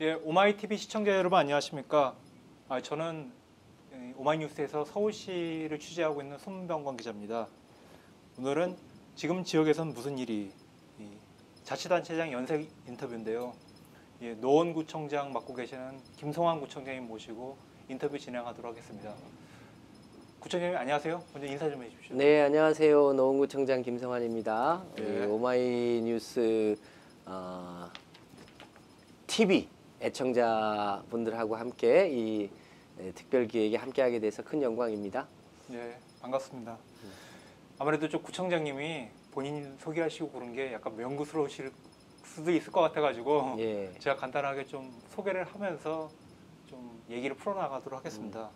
예, 오마이TV 시청자 여러분 안녕하십니까? 저는 오마이뉴스에서 서울시를 취재하고 있는 손병건 기자입니다. 오늘은 지금 지역에선 무슨 일이 자치단체장 연색 인터뷰인데요. 예, 노원구청장 맡고 계시는 김성환 구청장님 모시고 인터뷰 진행하도록 하겠습니다. 구청장님 안녕하세요. 먼저 인사 좀 해주십시오. 네, 안녕하세요. 노원구청장 김성환입니다. 네. 오마이뉴스 TV 애청자분들하고 함께 이 특별 기획에 함께하게 돼서 큰 영광입니다. 네, 반갑습니다. 아무래도 좀 구청장님이 본인 소개하시고 그런 게 약간 명구스러우실 수도 있을 것 같아가지고 예. 제가 간단하게 좀 소개를 하면서 좀 얘기를 풀어나가도록 하겠습니다.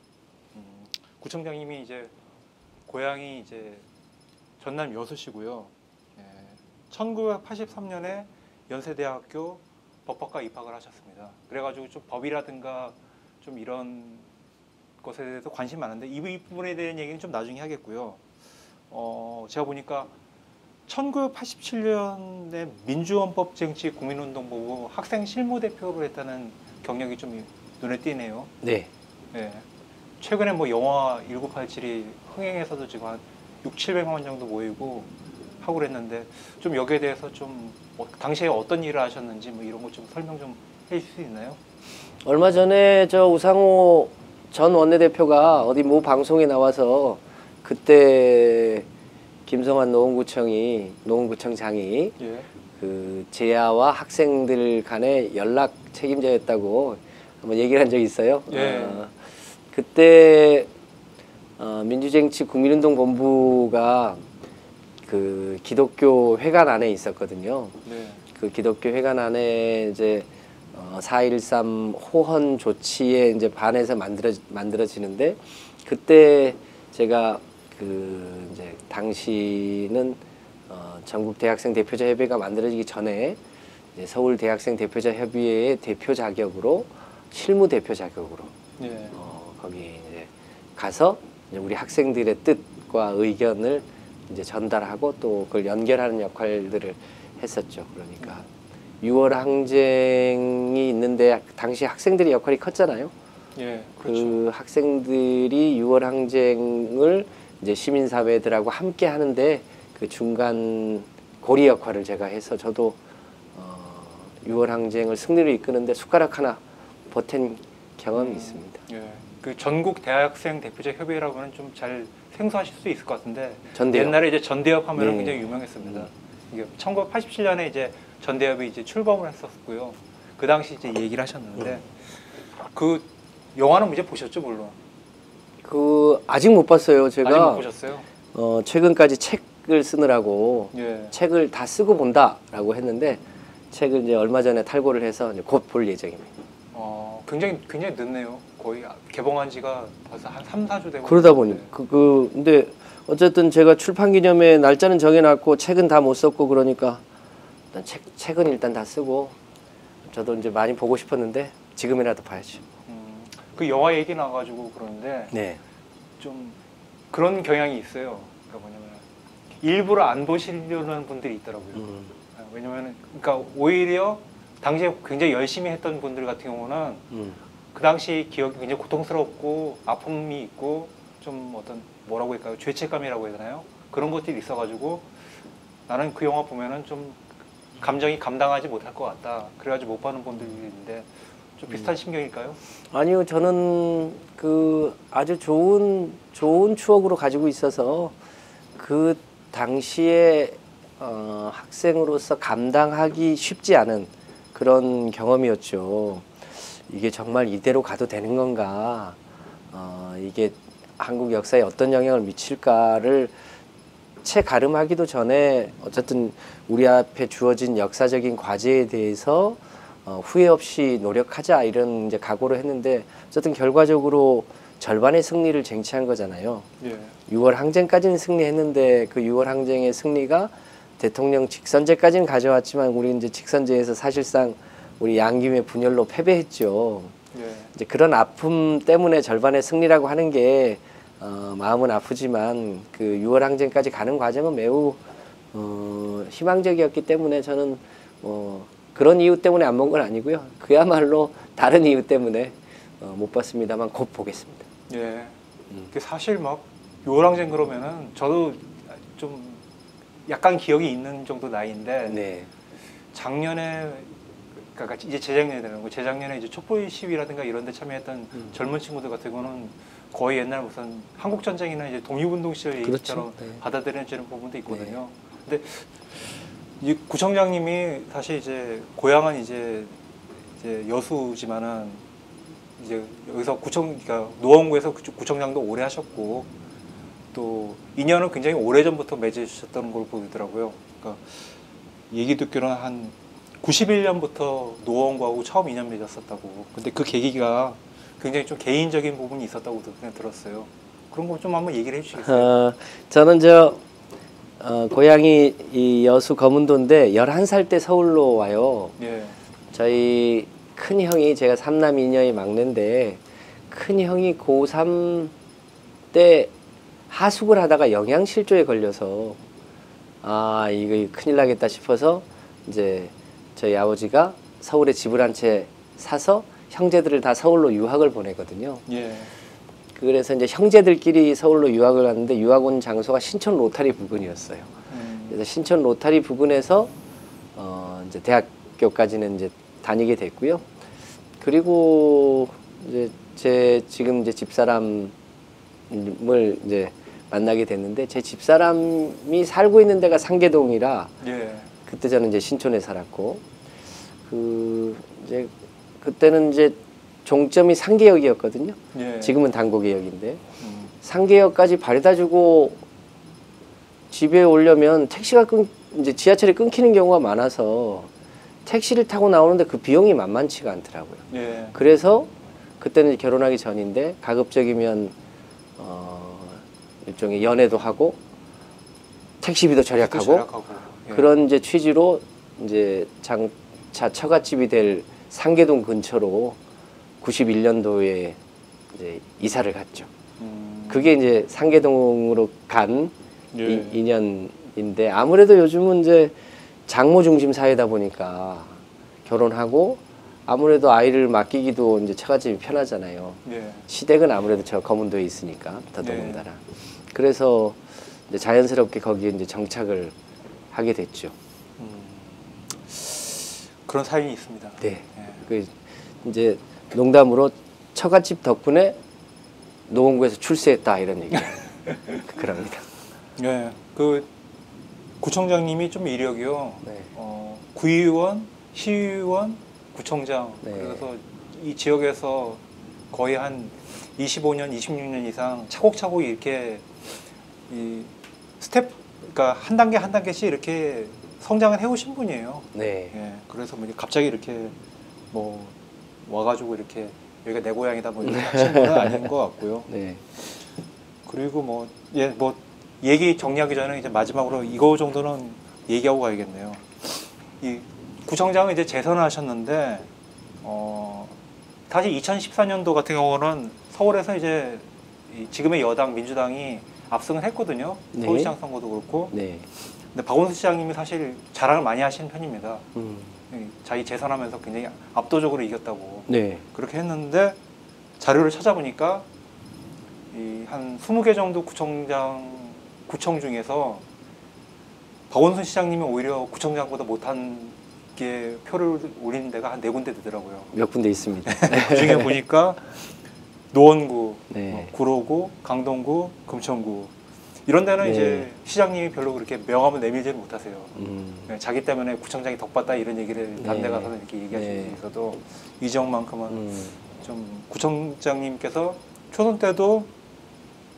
구청장님이 이제 고향이 이제 전남 여수시고요. 예, 1983년에 연세대학교 법학과 입학을 하셨습니다. 그래가지고 좀 법이라든가 좀 이런 것에 대해서 관심이 많은데 이 부분에 대한 얘기는 좀 나중에 하겠고요. 제가 보니까 1987년에 민주헌법쟁취 국민운동본부 학생 실무대표로 했다는 경력이 좀 눈에 띄네요. 네. 네. 최근에 뭐 영화 1987이 흥행해서도 지금 한 6,700만 정도 모이고 하고 그랬는데 좀 여기에 대해서 좀 당시에 어떤 일을 하셨는지 뭐 이런 거 좀 설명 좀 해주실 수 있나요? 얼마 전에 저 우상호 전 원내대표가 어디 모 방송에 나와서 그때 김성환 노원구청장이 예. 그 제야와 학생들 간의 연락 책임자였다고 한번 얘기를 한 적이 있어요. 예. 그때 민주쟁취 국민운동본부가 그 기독교 회관 안에 있었거든요. 네. 그 기독교 회관 안에 이제 4.13 호헌 조치에 이제 반해서 만들어지는데 그때 제가 그 이제 당시는 전국 대학생 대표자 협의회가 만들어지기 전에 이제 서울 대학생 대표자 협의회의 대표 자격으로 실무 대표 자격으로 예. 거기 이제 가서 이제 우리 학생들의 뜻과 의견을 이제 전달하고 또 그걸 연결하는 역할들을 했었죠. 그러니까 6월 항쟁이 있는데 당시 학생들의 역할이 컸잖아요. 예. 그렇죠. 그 학생들이 6월 항쟁을 이제 시민사회들하고 함께 하는데 그 중간 고리 역할을 제가 해서 저도 6월 항쟁을 승리로 이끄는데 숟가락 하나 보탠 경험이 있습니다. 예. 그 전국 대학생 대표자 협의회라고는 좀 잘 생소하실 수 있을 것 같은데 전대협. 옛날에 이제 전대협 하면은 네. 굉장히 유명했습니다. 이게 1987년에 이제 전대협이 이제 출범을 했었고요. 그 당시 이제 얘기를 하셨는데 그 영화는 이제 보셨죠, 물론. 그 아직 못 봤어요. 제가 아직 못 보셨어요? 최근까지 책을 쓰느라고 예. 책을 다 쓰고 본다라고 했는데 책을 이제 얼마 전에 탈고를 해서 곧 볼 예정입니다. 굉장히 늦네요. 거의 개봉한 지가 벌써 한 3, 4주 되고. 그러다 보니 근데 어쨌든 제가 출판 기념회 날짜는 정해놨고 책은 다 못 썼고 그러니까 일단 책은 일단 다 쓰고 저도 이제 많이 보고 싶었는데 지금이라도 봐야죠. 그 영화 얘기 나와가지고 그러는데 네. 좀 그런 경향이 있어요. 그러니까 뭐냐면 일부러 안 보시려는 분들이 있더라고요. 왜냐면 그러니까 오히려 당시에 굉장히 열심히 했던 분들 같은 경우는 그 당시 기억이 굉장히 고통스럽고 아픔이 있고 좀 어떤 뭐라고 할까요? 죄책감이라고 해야 되나요? 그런 것들이 있어가지고 나는 그 영화 보면은 좀 감정이 감당하지 못할 것 같다. 그래가지고 못 보는 분들이 있는데 좀 비슷한 심경일까요? 아니요, 저는 그 아주 좋은 추억으로 가지고 있어서 그 당시에 학생으로서 감당하기 쉽지 않은 그런 경험이었죠. 이게 정말 이대로 가도 되는 건가? 이게 한국 역사에 어떤 영향을 미칠까를 채가름하기도 전에 어쨌든 우리 앞에 주어진 역사적인 과제에 대해서 후회 없이 노력하자 이런 이제 각오를 했는데 어쨌든 결과적으로 절반의 승리를 쟁취한 거잖아요. 예. 6월 항쟁까지는 승리했는데 그 6월 항쟁의 승리가 대통령 직선제까지는 가져왔지만 우리 이제 직선제에서 사실상 우리 양김의 분열로 패배했죠. 예. 이제 그런 아픔 때문에 절반의 승리라고 하는 게 마음은 아프지만 그 6월 항쟁까지 가는 과정은 매우 희망적이었기 때문에 저는 그런 이유 때문에 안 본 건 아니고요. 그야말로 다른 이유 때문에 못 봤습니다만 곧 보겠습니다. 예. 그 사실 막 요랑쟁 그러면은 저도 좀 약간 기억이 있는 정도 나이인데 네. 작년에 그러니까 이제 재작년에 되는 거 재작년에 이제 촛불 시위라든가 이런 데 참여했던 젊은 친구들 같은 경우는 거의 옛날 무슨 한국 전쟁이나 이제 독립운동 시절 얘기처럼 그렇죠. 네. 받아들여지는 부분도 있거든요. 근데 이 구청장님이 사실 이제 고향은 이제 여수지만은 이제 여기서 그러니까 노원구에서 구청장도 오래 하셨고 또 인연은 굉장히 오래 전부터 맺으셨던 걸 보이더라고요. 그러니까 얘기 듣기로는 한 91년부터 노원구하고 처음 인연 맺었었다고. 근데 그 계기가 굉장히 좀 개인적인 부분이 있었다고 그냥 들었어요. 그런 거 좀 한번 얘기를 해주시겠어요? 저는 고향이 이 여수 거문도인데 11살 때 서울로 와요. 예. 저희 큰 형이 제가 삼남 이녀의 막내인데 큰 형이 고3 때 하숙을 하다가 영양실조에 걸려서 아 이거 큰일 나겠다 싶어서 이제 저희 아버지가 서울에 집을 한 채 사서 형제들을 다 서울로 유학을 보내거든요. 예. 그래서 이제 형제들끼리 서울로 유학을 갔는데 유학 온 장소가 신촌 로타리 부근이었어요. 그래서 신촌 로타리 부근에서 이제 대학교까지는 이제 다니게 됐고요. 그리고 이제 지금 이제 집사람을 이제 만나게 됐는데 제 집사람이 살고 있는 데가 상계동이라 예. 그때 저는 이제 신촌에 살았고 그때는 이제 종점이 상계역이었거든요. 예. 지금은 당고개역인데 상계역까지 바래다주고 집에 오려면 택시가 이제 지하철이 끊기는 경우가 많아서 택시를 타고 나오는데 그 비용이 만만치가 않더라고요. 예. 그래서 그때는 결혼하기 전인데 가급적이면 일종의 연애도 하고 택시비도 절약하고 예. 그런 이제 취지로 이제 장차 처갓집이 될 상계동 근처로 91년도에 이제 이사를 갔죠. 그게 이제 상계동으로 간 예. 인연인데 아무래도 요즘은 이제 장모 중심 사회다 보니까 결혼하고 아무래도 아이를 맡기기도 이제 처갓집이 편하잖아요. 예. 시댁은 아무래도 저 거문도에 있으니까 더더군다나. 그래서 이제 자연스럽게 거기에 이제 정착을 하게 됐죠. 그런 사연이 있습니다. 네. 예. 그 이제 농담으로 처갓집 덕분에 노원구에서 출세했다 이런 얘기. 그럽니다. 예. 그 구청장님이 좀 이력이요. 네. 구의원, 시의원, 구청장. 네. 그래서 이 지역에서 거의 한 25년, 26년 이상 차곡차곡 이렇게 이 스텝, 그러니까 한 단계 한 단계씩 이렇게 성장을 해오신 분이에요. 네. 예. 그래서 뭐 갑자기 이렇게 뭐 와가지고 이렇게 여기가 내 고향이다 뭐 이렇게 하신 분은 아닌 것 같고요. 네. 그리고 뭐 얘기 정리하기 전에 이제 마지막으로 이거 정도는 얘기하고 가야겠네요. 이 구청장은 이제 재선을 하셨는데 사실 2014년도 같은 경우는 서울에서 이제 지금의 여당 민주당이 압승을 했거든요. 네. 서울시장 선거도 그렇고. 네. 근데 박원순 시장님이 사실 자랑을 많이 하시는 편입니다. 음. 자기 재선하면서 굉장히 압도적으로 이겼다고 네. 그렇게 했는데 자료를 찾아보니까 한 20개 정도 구청 중에서 박원순 시장님이 오히려 구청장보다 못한 게 표를 올리는 데가 한 4군데 되더라고요. 몇 군데 있습니다. 그 중에 보니까 노원구, 네. 구로구, 강동구, 금천구 이런 데는 네. 이제 시장님이 별로 그렇게 명함을 내밀지를 못하세요. 음. 자기 때문에 구청장이 덕받다 이런 얘기를 다른 데 네. 가서는 이렇게 얘기하실 네. 수 있어도 이 지역만큼은 음. 좀 구청장님께서 초선 때도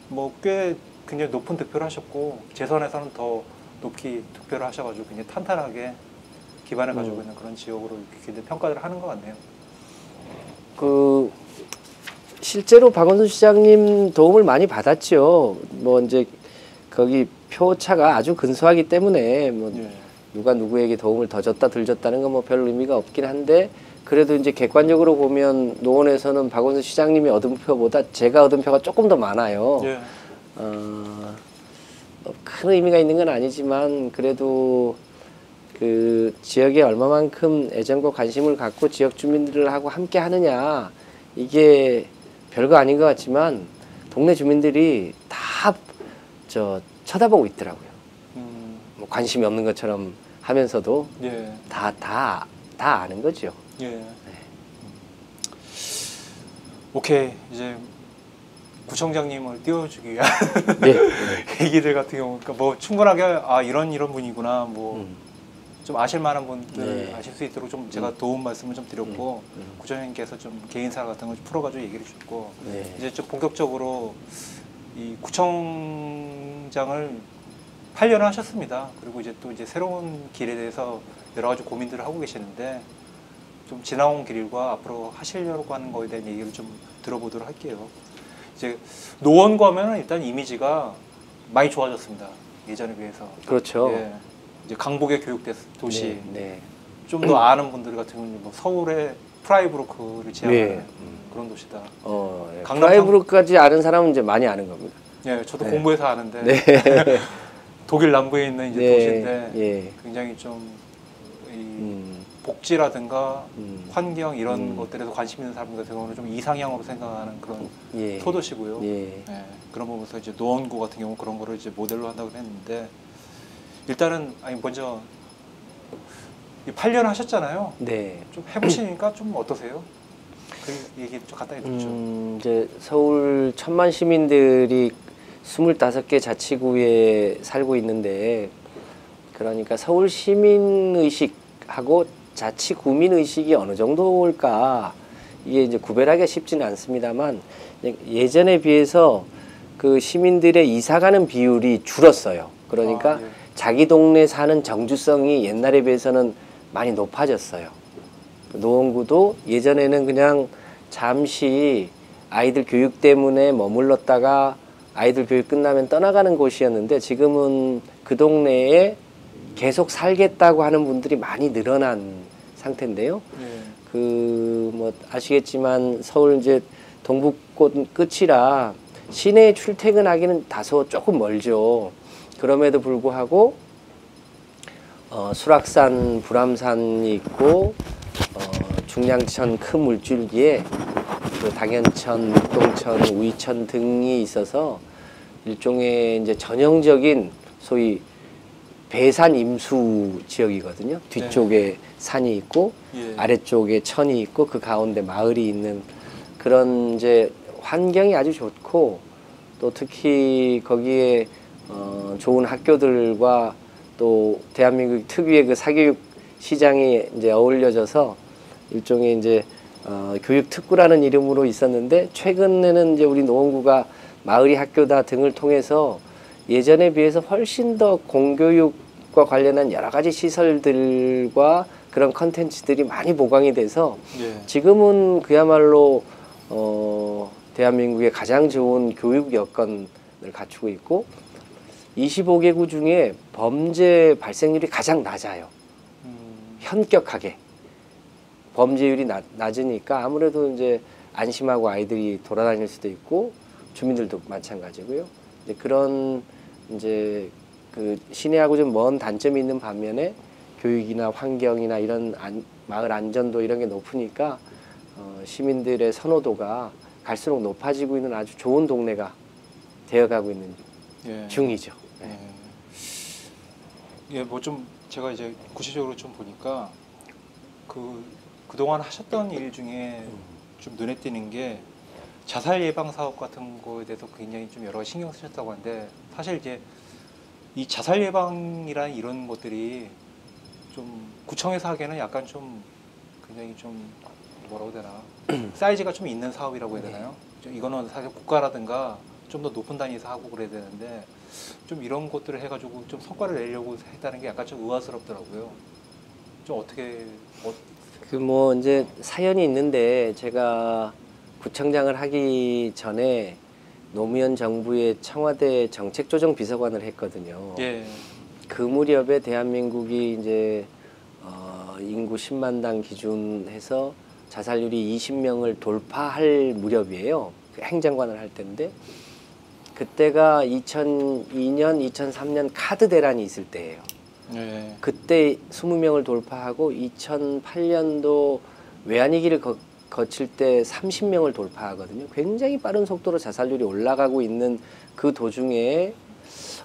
뭐 꽤 굉장히 높은 득표를 하셨고 재선에서는 더 높게 득표를 하셔가지고 굉장히 탄탄하게 기반을 가지고 있는 그런 지역으로 이렇게 굉장히 평가를 하는 것 같네요. 실제로 박원순 시장님 도움을 많이 받았죠. 뭐 이제 거기 표차가 아주 근소하기 때문에 뭐 예. 누가 누구에게 도움을 더 줬다 덜 줬다는 건 뭐 별 의미가 없긴 한데 그래도 이제 객관적으로 보면 노원에서는 박원순 시장님이 얻은 표보다 제가 얻은 표가 조금 더 많아요. 예. 큰 의미가 있는 건 아니지만 그래도 그 지역에 얼마만큼 애정과 관심을 갖고 지역 주민들하고 함께 하느냐, 이게 별거 아닌 것 같지만 동네 주민들이 다 쳐다보고 있더라고요. 뭐 관심이 없는 것처럼 하면서도 예. 다 아는 거죠. 예. 오케이, 이제 구청장님을 띄워주기 위한 네. 얘기들 같은 경우, 그러니까 뭐 충분하게 이런 분이구나, 뭐 좀 아실 만한 분들 네. 아실 수 있도록 좀 제가 도움 말씀을 좀 드렸고, 구청장님께서 좀 개인사 같은 걸 좀 풀어가지고 얘기를 주셨고, 네. 이제 좀 본격적으로 이 구청장을 8년을 하셨습니다. 그리고 이제 또 이제 새로운 길에 대해서 여러 가지 고민들을 하고 계시는데, 좀 지나온 길과 앞으로 하시려고 하는 거에 대한 얘기를 좀 들어보도록 할게요. 이제 노원구 하면은 일단 이미지가 많이 좋아졌습니다. 예전에 비해서. 그렇죠. 예. 이제 강북의 교육 도시. 네. 좀 더 아는 분들 같은 경우는 뭐 서울의 프라이브로크를 지향하는 네. 그런 도시다. 예. 강남 프라이브로까지 아는 사람은 이제 많이 아는 겁니다. 예, 저도 네. 공부해서 아는데 네. 독일 남부에 있는 이제 네. 도시인데 예. 굉장히 좀 이 복지라든가 환경 이런 것들에서 관심 있는 사람들 같은 경우는 좀 이상향으로 생각하는 그런 예. 소도시고요. 예. 예, 그런 부분에서 이제 노원구 같은 경우 그런 거를 이제 모델로 한다고 했는데, 일단은 먼저 8년 하셨잖아요. 네. 좀 해보시니까 좀 어떠세요? 그 얘기 좀 간단히 듣죠. 이제 서울 1000만 시민들이 25개 자치구에 살고 있는데, 그러니까 서울 시민의식하고 자치구민의식이 어느 정도일까, 이게 이제 구별하기가 쉽지는 않습니다만, 예전에 비해서 그 시민들의 이사가는 비율이 줄었어요. 그러니까 예. 자기 동네 사는 정주성이 옛날에 비해서는 많이 높아졌어요. 노원구도 예전에는 그냥 잠시 아이들 교육 때문에 머물렀다가 아이들 교육 끝나면 떠나가는 곳이었는데, 지금은 그 동네에 계속 살겠다고 하는 분들이 많이 늘어난 상태인데요. 예. 뭐 아시겠지만 서울 이제 동북권 끝이라 시내에 출퇴근하기는 다소 조금 멀죠. 그럼에도 불구하고 수락산, 불암산이 있고 중량천 큰 물줄기에 그 당연천, 목동천, 우이천 등이 있어서 일종의 이제 전형적인 소위 배산 임수 지역이거든요. 뒤쪽에 산이 있고 예. 아래쪽에 천이 있고 그 가운데 마을이 있는 그런 이제 환경이 아주 좋고, 또 특히 거기에 좋은 학교들과 또 대한민국 특유의 그 사교육 시장이 이제 어울려져서 일종의 이제 교육 특구라는 이름으로 있었는데, 최근에는 이제 우리 노원구가 마을이 학교다 등을 통해서 예전에 비해서 훨씬 더 공교육과 관련한 여러 가지 시설들과 그런 컨텐츠들이 많이 보강이 돼서 예. 지금은 그야말로 대한민국의 가장 좋은 교육 여건을 갖추고 있고, 25개구 중에 범죄 발생률이 가장 낮아요. 현격하게 범죄율이 낮으니까 아무래도 이제 안심하고 아이들이 돌아다닐 수도 있고, 주민들도 마찬가지고요. 이제 그런 이제 그 시내하고 좀 먼 단점이 있는 반면에 교육이나 환경이나 이런 마을 안전도 이런 게 높으니까 시민들의 선호도가 갈수록 높아지고 있는 아주 좋은 동네가 되어가고 있는 예. 중이죠. 예, 뭐 좀 제가 이제 구체적으로 좀 보니까 그동안 하셨던 일 중에 좀 눈에 띄는 게 자살 예방 사업 같은 거에 대해서 굉장히 좀 여러 가지 신경 쓰셨다고 하는데, 사실 이제 이 자살 예방이라는 이런 것들이 좀 구청에서 하기에는 약간 좀 굉장히 좀 뭐라고 해야 되나 사이즈가 좀 있는 사업이라고 해야 되나요? 이거는 사실 국가라든가 좀 더 높은 단위에서 하고 그래야 되는데, 좀 이런 것들을 해가지고 좀 성과를 내려고 했다는 게 약간 좀 의아스럽더라고요. 좀 어떻게 그 뭐 이제 사연이 있는데, 제가 구청장을 하기 전에 노무현 정부의 청와대 정책조정비서관을 했거든요. 예. 그 무렵에 대한민국이 이제 인구 10만당 기준해서 자살률이 20명을 돌파할 무렵이에요. 행정관을 할 때인데, 그때가 2002년, 2003년 카드 대란이 있을 때예요. 예. 그때 20명을 돌파하고 2008년도 외환위기를 거칠 때 30명을 돌파하거든요. 굉장히 빠른 속도로 자살률이 올라가고 있는 그 도중에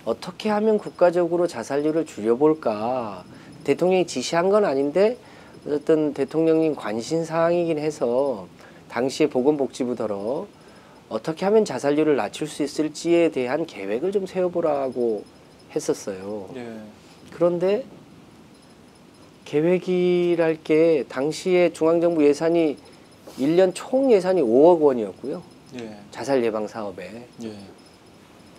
어떻게 하면 국가적으로 자살률을 줄여볼까. 대통령이 지시한 건 아닌데 어쨌든 대통령님 관심 사항이긴 해서 당시에 보건복지부더러 어떻게 하면 자살률을 낮출 수 있을지에 대한 계획을 좀 세워보라고 했었어요. 예. 그런데 계획이랄 게 당시에 중앙정부 예산이 1년 총 예산이 5억 원이었고요. 예. 자살 예방 사업에. 예.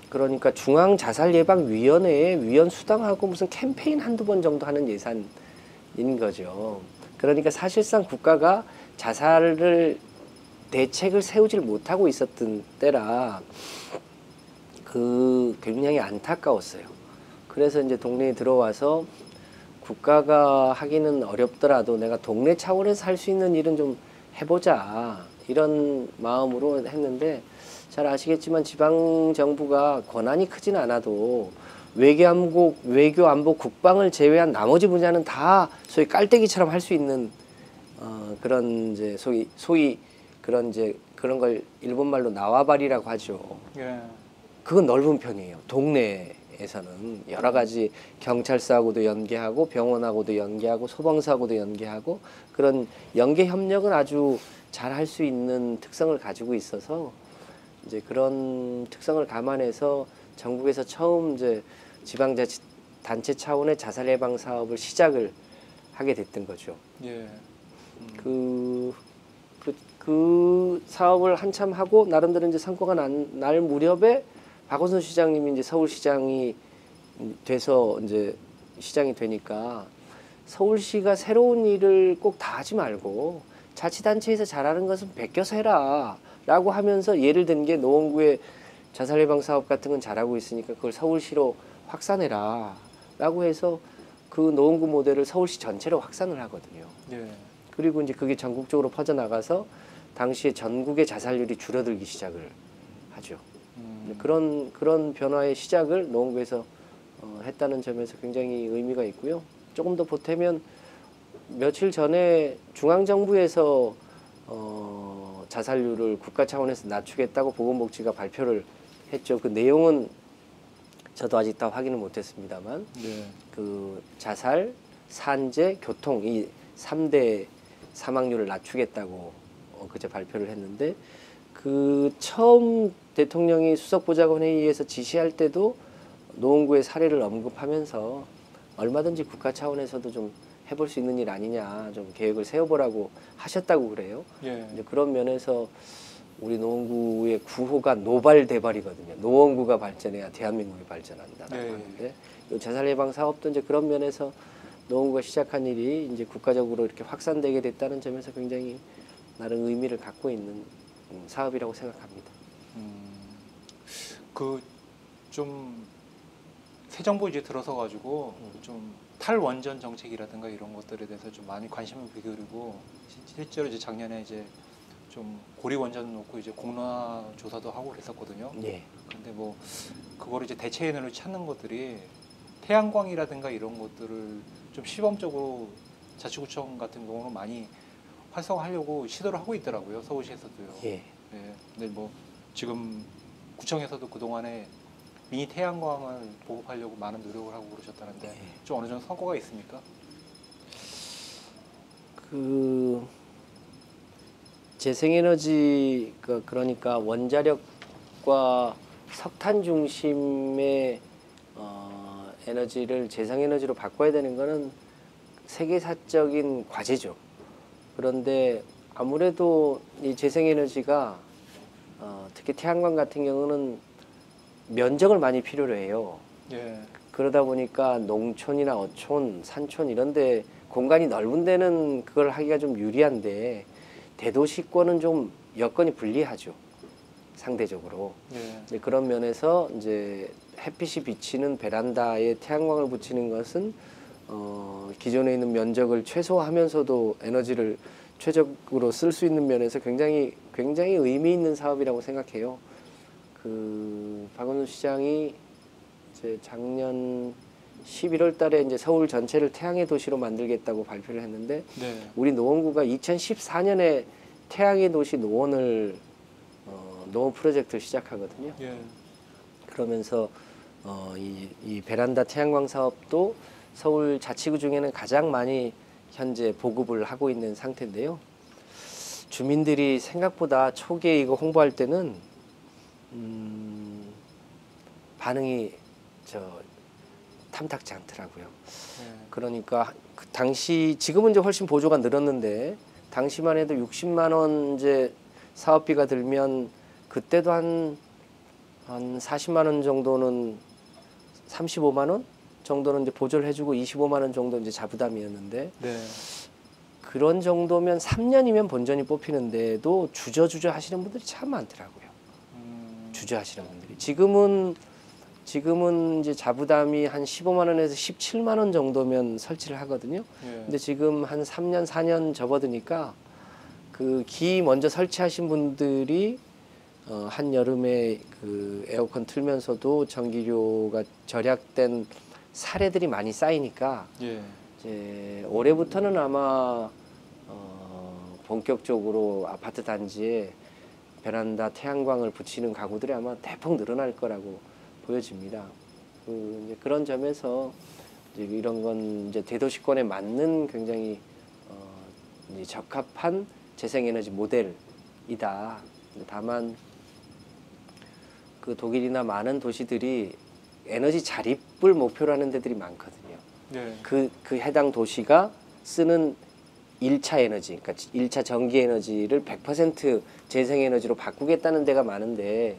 그러니까 중앙 자살 예방 위원회에 위원 수당하고 무슨 캠페인 한두 번 정도 하는 예산인 거죠. 그러니까 사실상 국가가 자살을 대책을 세우질 못하고 있었던 때라 그 굉장히 안타까웠어요. 그래서 이제 동네에 들어와서 국가가 하기는 어렵더라도 내가 동네 차원에서 할 수 있는 일은 좀 해보자 이런 마음으로 했는데 잘 아시겠지만 지방 정부가 권한이 크진 않아도 외교 안보 국방을 제외한 나머지 분야는 다 소위 깔때기처럼 할 수 있는 그런 이제 소위 그런 이제 그런 걸 일본 말로 나와바리라고 하죠. 예. 그건 넓은 편이에요. 동네에서는 여러 가지 경찰서하고도 연계하고 병원하고도 연계하고 소방서하고도 연계하고 그런 연계 협력은 아주 잘 할 수 있는 특성을 가지고 있어서 이제 그런 특성을 감안해서 전국에서 처음 이제 지방자치 단체 차원의 자살 예방 사업을 시작을 하게 됐던 거죠. 예. 그 사업을 한참 하고 나름대로 이제 성과가 날 무렵에 박원순 시장님이 이제 서울시장이 돼서 이제 시장이 되니까 서울시가 새로운 일을 꼭 다 하지 말고 자치단체에서 잘하는 것은 베껴서 해라 라고 하면서 예를 든 게 노원구의 자살 예방 사업 같은 건 잘하고 있으니까 그걸 서울시로 확산해라 라고 해서 그 노원구 모델을 서울시 전체로 확산을 하거든요. 예. 그리고 이제 그게 전국적으로 퍼져나가서 당시에 전국의 자살률이 줄어들기 시작을 하죠. 그런 변화의 시작을 노원구에서 했다는 점에서 굉장히 의미가 있고요. 조금 더 보태면 며칠 전에 중앙정부에서 자살률을 국가 차원에서 낮추겠다고 보건복지가 발표를 했죠. 그 내용은 저도 아직 다 확인을 못했습니다만 예. 그 자살, 산재, 교통 이 3대 사망률을 낮추겠다고 그제 발표를 했는데 그 처음 대통령이 수석보좌관 회의에서 지시할 때도 노원구의 사례를 언급하면서 얼마든지 국가 차원에서도 좀 해볼 수 있는 일 아니냐 좀 계획을 세워보라고 하셨다고 그래요. 예. 이제 그런 면에서 우리 노원구의 구호가 노발대발이거든요. 노원구가 발전해야 대한민국이 발전한다라고 네. 하는데 이 자살 예방 사업도 이제 그런 면에서 노원구가 시작한 일이 이제 국가적으로 이렇게 확산되게 됐다는 점에서 굉장히 나름 의미를 갖고 있는 사업이라고 생각합니다. 그 좀 새 정부 이제 들어서 가지고 좀 탈원전 정책이라든가 이런 것들에 대해서 좀 많이 관심을 기울이고 실제로 이제 작년에 이제 좀 고리 원전 놓고 이제 공론화 조사도 하고 그랬었거든요. 예. 근데 뭐 그거를 이제 대체 에너지를 찾는 것들이 태양광이라든가 이런 것들을 좀 시범적으로 자치구청 같은 경우는 많이 활성화하려고 시도를 하고 있더라고요. 서울시에서도요. 예. 예. 근데 뭐 지금 구청에서도 그 동안에 미니 태양광을 보급하려고 많은 노력을 하고 그러셨다는데 좀 어느 정도 성과가 있습니까? 그 재생에너지 그러니까 원자력과 석탄 중심의 에너지를 재생에너지로 바꿔야 되는 거는 세계사적인 과제죠. 그런데 아무래도 이 재생에너지가 특히 태양광 같은 경우는 면적을 많이 필요로 해요. 예. 그러다 보니까 농촌이나 어촌, 산촌 이런 데 공간이 넓은 데는 그걸 하기가 좀 유리한데 대도시권은 좀 여건이 불리하죠. 상대적으로. 예. 이제 그런 면에서 이제 햇빛이 비치는 베란다에 태양광을 붙이는 것은 기존에 있는 면적을 최소화하면서도 에너지를 최적으로 쓸 수 있는 면에서 굉장히 의미 있는 사업이라고 생각해요. 그 박원순 시장이 이제 작년 11월 달에 이제 서울 전체를 태양의 도시로 만들겠다고 발표를 했는데 네. 우리 노원구가 2014년에 태양의 도시 노원을 노원 프로젝트를 시작하거든요. 예. 그러면서 이 베란다 태양광 사업도 서울 자치구 중에는 가장 많이 현재 보급을 하고 있는 상태인데요. 주민들이 생각보다 초기에 이거 홍보할 때는 반응이 탐탁지 않더라고요. 예. 그러니까 그 당시 지금은 이제 훨씬 보조가 늘었는데 당시만 해도 60만 원 이제 사업비가 들면 그때도 한 40만 원 정도는 35만 원 정도는 이제 보조를 해주고 25만 원 정도 이제 자부담이었는데 네. 그런 그런 정도면 3년이면 본전이 뽑히는데도 주저주저 하시는 분들이 참 많더라고요. 주저하시는 분들이 지금은 이제 자부담이 한 15만 원에서 17만 원 정도면 설치를 하거든요. 예. 근데 지금 한 3년 4년 접어드니까 그 기 먼저 설치하신 분들이 한 여름에 그 에어컨 틀면서도 전기료가 절약된 사례들이 많이 쌓이니까 예. 이제 올해부터는 아마 본격적으로 아파트 단지에 베란다 태양광을 붙이는 가구들이 아마 대폭 늘어날 거라고 보여집니다. 이제 그런 점에서 이제 이런 건 이제 대도시권에 맞는 굉장히 이제 적합한 재생에너지 모델이다. 다만 그 독일이나 많은 도시들이 에너지 자립을 목표로 하는 데들이 많거든요. 네. 그 해당 도시가 쓰는 1차 에너지, 그러니까 1차 전기 에너지를 100% 재생에너지로 바꾸겠다는 데가 많은데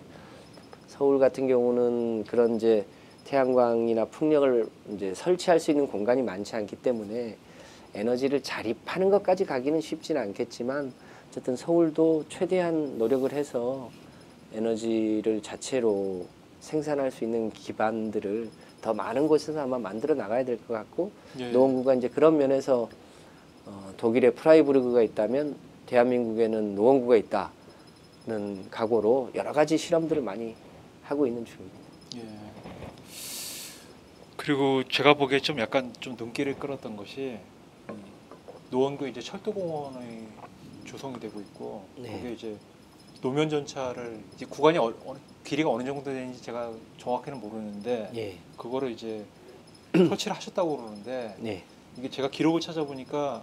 서울 같은 경우는 그런 이제 태양광이나 풍력을 이제 설치할 수 있는 공간이 많지 않기 때문에 에너지를 자립하는 것까지 가기는 쉽지는 않겠지만 어쨌든 서울도 최대한 노력을 해서 에너지를 자체로 생산할 수 있는 기반들을 더 많은 곳에서 아마 만들어 나가야 될 것 같고 예. 노원구가 이제 그런 면에서 독일에 프라이부르그가 있다면 대한민국에는 노원구가 있다는 각오로 여러 가지 실험들을 많이 하고 있는 중입니다. 예. 그리고 제가 보기에 좀 약간 좀 눈길을 끌었던 것이 노원구 이제 철도공원이 조성이 되고 있고 네. 거기에 이제 노면 전차를 이제 구간이 길이가 어느 정도 되는지 제가 정확히는 모르는데 예, 그거를 이제 설치를 하셨다고 그러는데 네, 이게 제가 기록을 찾아보니까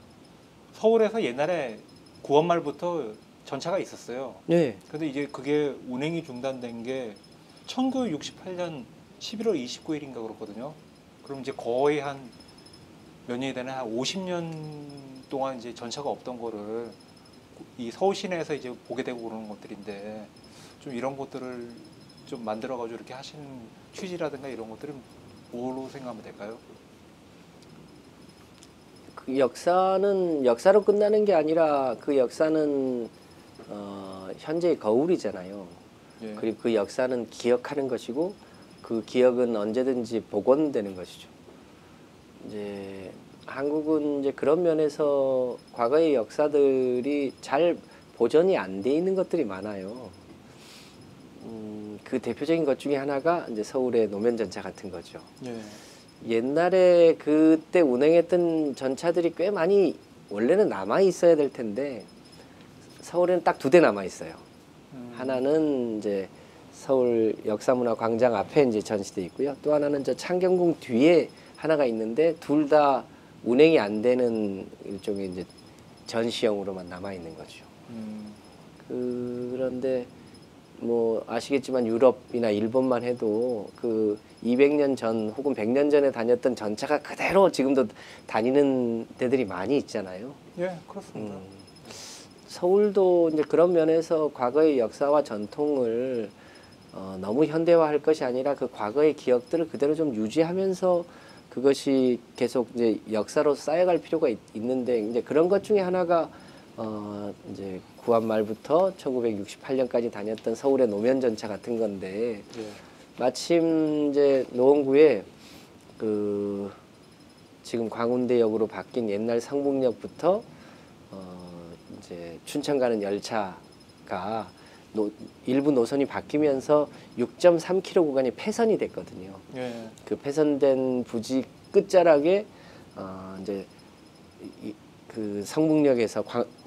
서울에서 옛날에 9월 말부터 전차가 있었어요. 네, 근데 이제 그게 운행이 중단된 게 1968년 11월 29일인가 그렇거든요. 그럼 이제 거의 한 몇 년이 되나 한 50년 동안 이제 전차가 없던 거를 이 서울 시내에서 이제 보게 되고 그러는 것들인데 좀 이런 것들을 좀 만들어 가지고 이렇게 하시는 취지라든가 이런 것들은 뭐로 생각하면 될까요? 그 역사는 역사로 끝나는 게 아니라 그 역사는 현재의 거울이잖아요. 예. 그리고 그 역사는 기억하는 것이고 그 기억은 언제든지 복원되는 것이죠. 이제 한국은 이제 그런 면에서 과거의 역사들이 잘 보존이 안 돼 있는 것들이 많아요. 그 대표적인 것 중에 하나가 이제 서울의 노면전차 같은 거죠. 예. 옛날에 그때 운행했던 전차들이 꽤 많이 원래는 남아 있어야 될 텐데 서울에는 딱 2대 남아 있어요. 하나는 이제 서울 역사문화광장 앞에 이제 전시돼 있고요. 또 하나는 저 창경궁 뒤에 하나가 있는데 둘 다 운행이 안 되는 일종의 이제 전시형으로만 남아 있는 거죠. 그런데 뭐 아시겠지만 유럽이나 일본만 해도 그 200년 전 혹은 100년 전에 다녔던 전차가 그대로 지금도 다니는 데들이 많이 있잖아요. 예, 그렇습니다. 서울도 이제 그런 면에서 과거의 역사와 전통을 너무 현대화할 것이 아니라 그 과거의 기억들을 그대로 좀 유지하면서 그것이 계속 이제 역사로 쌓여갈 필요가 있는데 이제 그런 것 중에 하나가 이제 구한 말부터 1968년까지 다녔던 서울의 노면 전차 같은 건데 예. 마침 이제 노원구에 그 지금 광운대역으로 바뀐 옛날 성북역부터 이제 춘천 가는 열차가 일부 노선이 바뀌면서 6.3km 구간이 폐선이 됐거든요. 예. 그 폐선된 부지 끝자락에 이제 그 성북역에서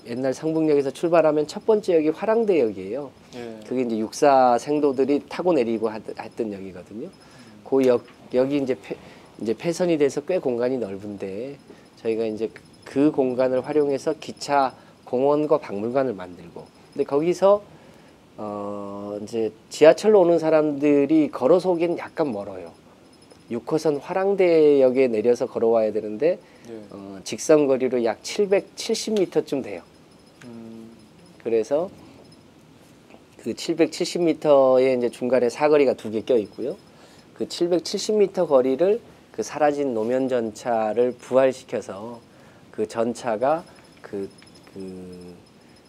옛날 성북역에서 출발하면 첫 번째 역이 화랑대역이에요. 예. 그게 이제 육사 생도들이 타고 내리고 했던 역이거든요. 그 역이 이제 폐선이 돼서 꽤 공간이 넓은데 저희가 이제 그 공간을 활용해서 기차 공원과 박물관을 만들고, 근데 거기서 이제 지하철로 오는 사람들이 걸어서 오기엔 약간 멀어요. 6호선 화랑대역에 내려서 걸어와야 되는데 예. 직선 거리로 약 770m쯤 돼요. 그래서 그 770m의 이제 중간에 사거리가 2개 껴 있고요. 그 770m 거리를 그 사라진 노면 전차를 부활시켜서 그 전차가 그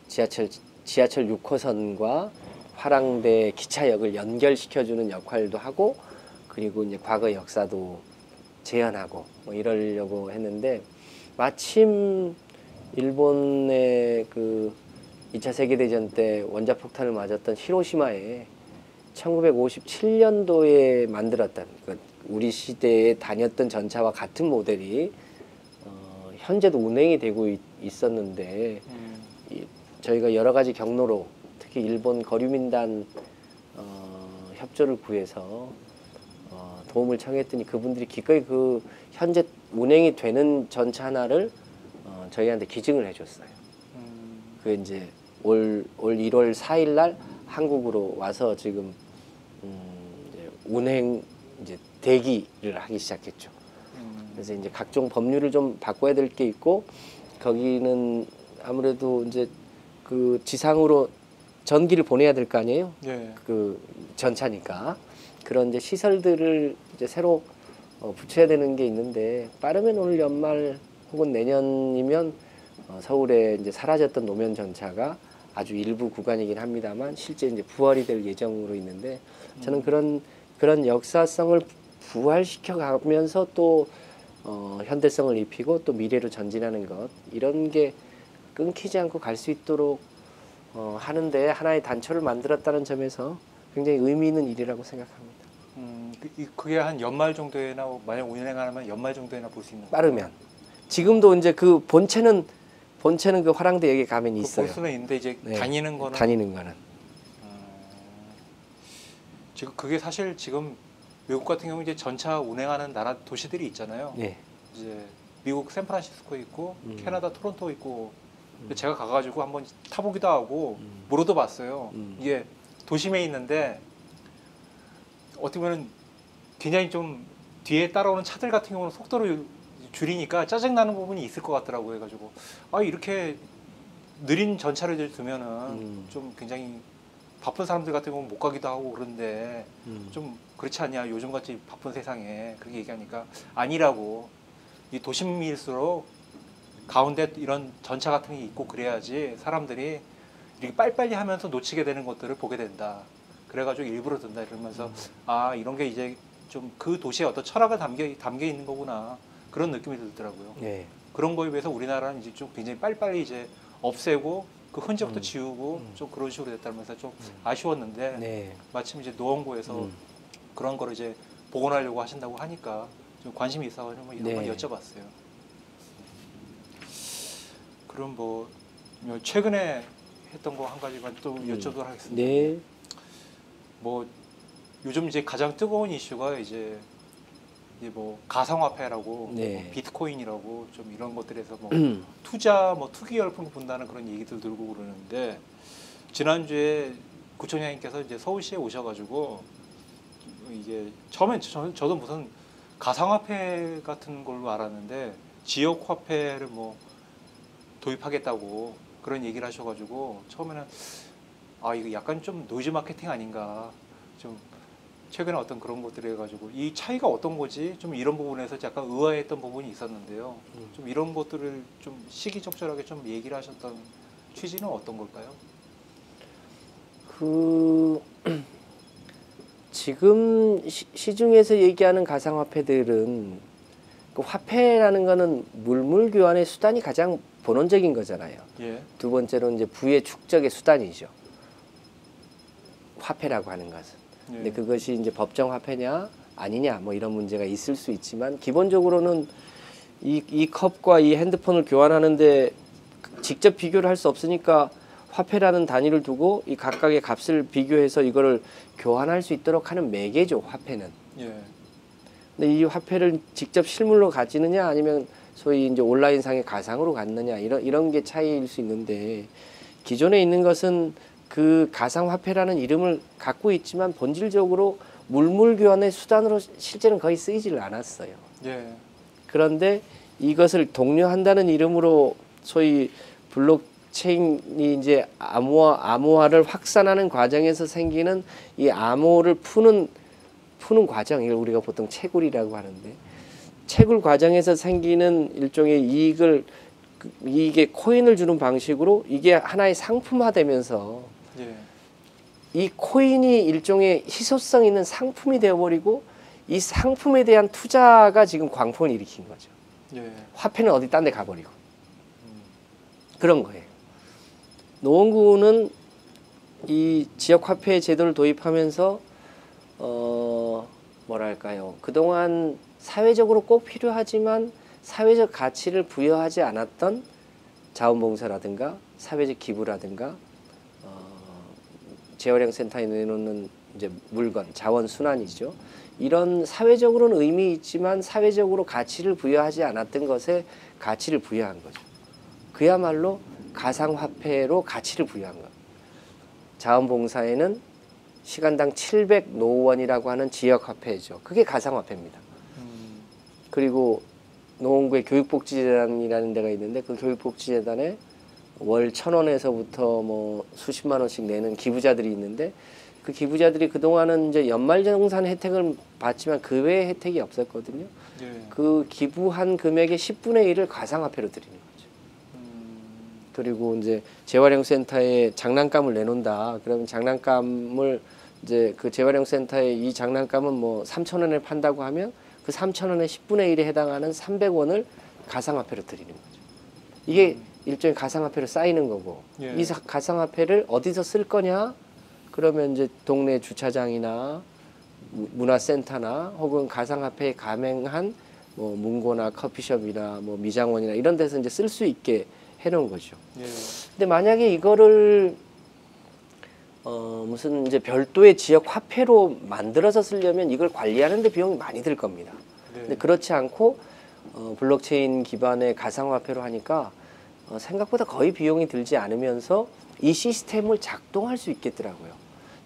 지하철 6호선과 화랑대 기차역을 연결시켜주는 역할도 하고, 그리고 이제 과거 역사도 재현하고 뭐 이러려고 했는데, 마침 일본의 그 2차 세계대전 때 원자폭탄을 맞았던 히로시마에 1957년도에 만들었던 우리 시대에 다녔던 전차와 같은 모델이 현재도 운행이 되고 있었는데, 저희가 여러 가지 경로로 특히 일본 거류민단 협조를 구해서 도움을 청했더니 그분들이 기꺼이 그 현재 운행이 되는 전차 하나를 저희한테 기증을 해줬어요. 그 이제 올 1월 4일 날 한국으로 와서 지금 이제 운행 이제 대기를 하기 시작했죠. 그래서 이제 각종 법률을 좀 바꿔야 될 게 있고, 거기는 아무래도 이제 그 지상으로 전기를 보내야 될 거 아니에요. 예. 그 전차니까 그런 이제 시설들을 이제 새로 붙여야 되는 게 있는데, 빠르면 오늘 연말 혹은 내년이면 서울에 이제 사라졌던 노면 전차가 아주 일부 구간이긴 합니다만 실제 이제 부활이 될 예정으로 있는데, 저는 그런 역사성을 부활시켜 가면서 또 현대성을 입히고 또 미래로 전진하는 것, 이런 게 끊기지 않고 갈 수 있도록 하는데 하나의 단초를 만들었다는 점에서 굉장히 의미 있는 일이라고 생각합니다. 그게 한 연말 정도에나, 만약 운행하면 연말 정도에나 볼 수 있는 거예요? 빠르면. 지금도 이제 그 본체는 그 화랑대역에 가면 그 있어요. 볼 수는 있는데 이제 네. 다니는 거는 지금 그게 사실 지금 외국 같은 경우 이제 전차 운행하는 나라 도시들이 있잖아요. 네. 이제 미국 샌프란시스코 있고 캐나다 토론토 있고, 제가 가가지고 한번 타보기도 하고 물어도 봤어요. 이게 도심에 있는데 어떻게 보면 굉장히 좀 뒤에 따라오는 차들 같은 경우는 속도를 줄이니까 짜증나는 부분이 있을 것 같더라고요. 해가지고 이렇게 느린 전차를 두면은 좀 굉장히 바쁜 사람들 같은 경우는 못 가기도 하고 그런데 좀 그렇지 않냐, 요즘같이 바쁜 세상에. 그렇게 얘기하니까 아니라고, 이 도심일수록 가운데 이런 전차 같은 게 있고 그래야지 사람들이 이렇게 빨리빨리 하면서 놓치게 되는 것들을 보게 된다. 그래가지고 일부러 든다 이러면서 이런 게 이제 좀 그 도시의 어떤 철학을 담겨 있는 거구나, 그런 느낌이 들더라고요. 네. 그런 거에 비해서 우리나라는 이제 좀 굉장히 빨리빨리 이제 없애고 그 흔적도 지우고 좀 그런 식으로 됐다면서 좀 아쉬웠는데, 네. 마침 이제 노원구에서 그런 거를 이제 복원하려고 하신다고 하니까 좀 관심이 있어가지고 뭐 이런 걸 여쭤봤어요. 그럼 뭐 최근에 했던 거 한 가지만 또 여쭤보도록 하겠습니다. 네. 뭐 요즘 이제 가장 뜨거운 이슈가 이제 뭐 가상화폐라고, 네. 뭐 비트코인이라고 좀 이런 것들에서 뭐 투자, 뭐 투기 열풍이 분다는 그런 얘기들 들고 그러는데, 지난주에 구청장님께서 이제 서울시에 오셔가지고 이게 처음엔 저도 무슨 가상화폐 같은 걸로 알았는데 지역화폐를 뭐 도입하겠다고 그런 얘기를 하셔가지고 처음에는 이거 약간 좀 노이즈 마케팅 아닌가, 좀 최근에 어떤 그런 것들을 해가지고 이 차이가 어떤 거지, 좀 이런 부분에서 약간 의아했던 부분이 있었는데요. 좀 이런 것들을 좀 시기적절하게 좀 얘기를 하셨던 취지는 어떤 걸까요? 지금 시중에서 얘기하는 가상화폐들은 그 화폐라는 거는 물물 교환의 수단이 가장 본원적인 거잖아요. 예. 두 번째로 이제 부의 축적의 수단이죠. 화폐라고 하는 것은. 예. 근데 그것이 이제 법정 화폐냐 아니냐 뭐 이런 문제가 있을 수 있지만 기본적으로는 이 컵과 이 핸드폰을 교환하는데 직접 비교를 할 수 없으니까 화폐라는 단위를 두고 이 각각의 값을 비교해서 이거를 교환할 수 있도록 하는 매개죠, 화폐는. 예. 근데 이 화폐를 직접 실물로 가지느냐 아니면 소위 이제 온라인상의 가상으로 갖느냐 이런 게 차이일 수 있는데 기존에 있는 것은 그 가상 화폐라는 이름을 갖고 있지만 본질적으로 물물 교환의 수단으로 실제는 거의 쓰이질 않았어요. 예. 그런데 이것을 독려한다는 이름으로 소위 블록체인이 이제 암호화를 확산하는 과정에서 생기는 이 암호를 푸는 과정, 이걸 우리가 보통 채굴이라고 하는데 채굴 과정에서 생기는 일종의 이게 코인을 주는 방식으로 이게 하나의 상품화되면서 예. 이 코인이 일종의 희소성 있는 상품이 되어버리고 이 상품에 대한 투자가 지금 광풍을 일으킨 거죠. 예. 화폐는 어디 딴 데 가버리고 그런 거예요. 노원구는 이 지역화폐 제도를 도입하면서 뭐랄까요, 그동안 사회적으로 꼭 필요하지만 사회적 가치를 부여하지 않았던 자원봉사라든가 사회적 기부라든가 재활용 센터에 내놓는 이제 물건, 자원순환이죠. 이런 사회적으로는 의미 있지만 사회적으로 가치를 부여하지 않았던 것에 가치를 부여한 거죠. 그야말로 가상화폐로 가치를 부여한 것. 자원봉사에는 시간당 700노원이라고 하는 지역화폐죠. 그게 가상화폐입니다. 그리고 노원구에 교육복지재단이라는 데가 있는데 그 교육복지재단에 월 1,000원에서부터 뭐 수십만 원씩 내는 기부자들이 있는데 그 기부자들이 그동안은 이제 연말정산 혜택을 받지만 그 외의 혜택이 없었거든요. 예. 그 기부한 금액의 10분의 1을 가상화폐로 드리는 거죠. 그리고 이제 재활용 센터에 장난감을 내놓는다. 그러면 장난감을 이제 그 재활용 센터에 이 장난감은 뭐 3,000원에 판다고 하면 그 3,000원의 10분의 1에 해당하는 300원을 가상화폐로 드리는 거죠. 이게 일종의 가상화폐로 쌓이는 거고 예. 이 가상화폐를 어디서 쓸 거냐? 그러면 이제 동네 주차장이나 문화센터나 혹은 가상화폐에 가맹한 뭐 문고나 커피숍이나 뭐 미장원이나 이런 데서 이제 쓸 수 있게 해놓은 거죠. 예. 근데 만약에 이거를 무슨 이제 별도의 지역 화폐로 만들어서 쓰려면 이걸 관리하는데 비용이 많이 들 겁니다. 네. 근데 그렇지 않고 블록체인 기반의 가상화폐로 하니까 생각보다 거의 비용이 들지 않으면서 이 시스템을 작동할 수 있겠더라고요.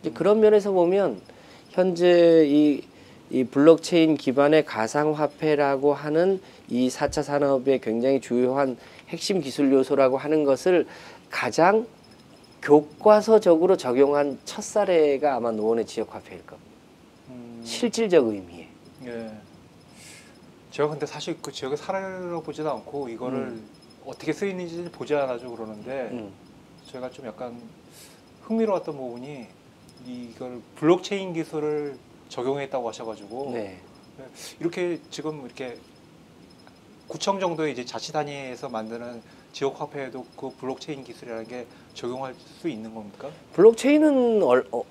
이제 그런 면에서 보면 현재 이 블록체인 기반의 가상화폐라고 하는 이 4차 산업의 굉장히 주요한 핵심 기술 요소라고 하는 것을 가장 교과서적으로 적용한 첫 사례가 아마 노원의 지역화폐일 겁니다. 실질적 의미에. 예. 제가 근데 사실 그 지역에 살아보지도 않고 이거를 어떻게 쓰이는지 보지 않아죠 그러는데 제가 좀 약간 흥미로웠던 부분이 이걸 블록체인 기술을 적용했다고 하셔가지고 네. 이렇게 지금 이렇게 구청 정도의 이제 자치 단위에서 만드는 지역 화폐에도 그 블록체인 기술이라는 게 적용할 수 있는 겁니까? 블록체인은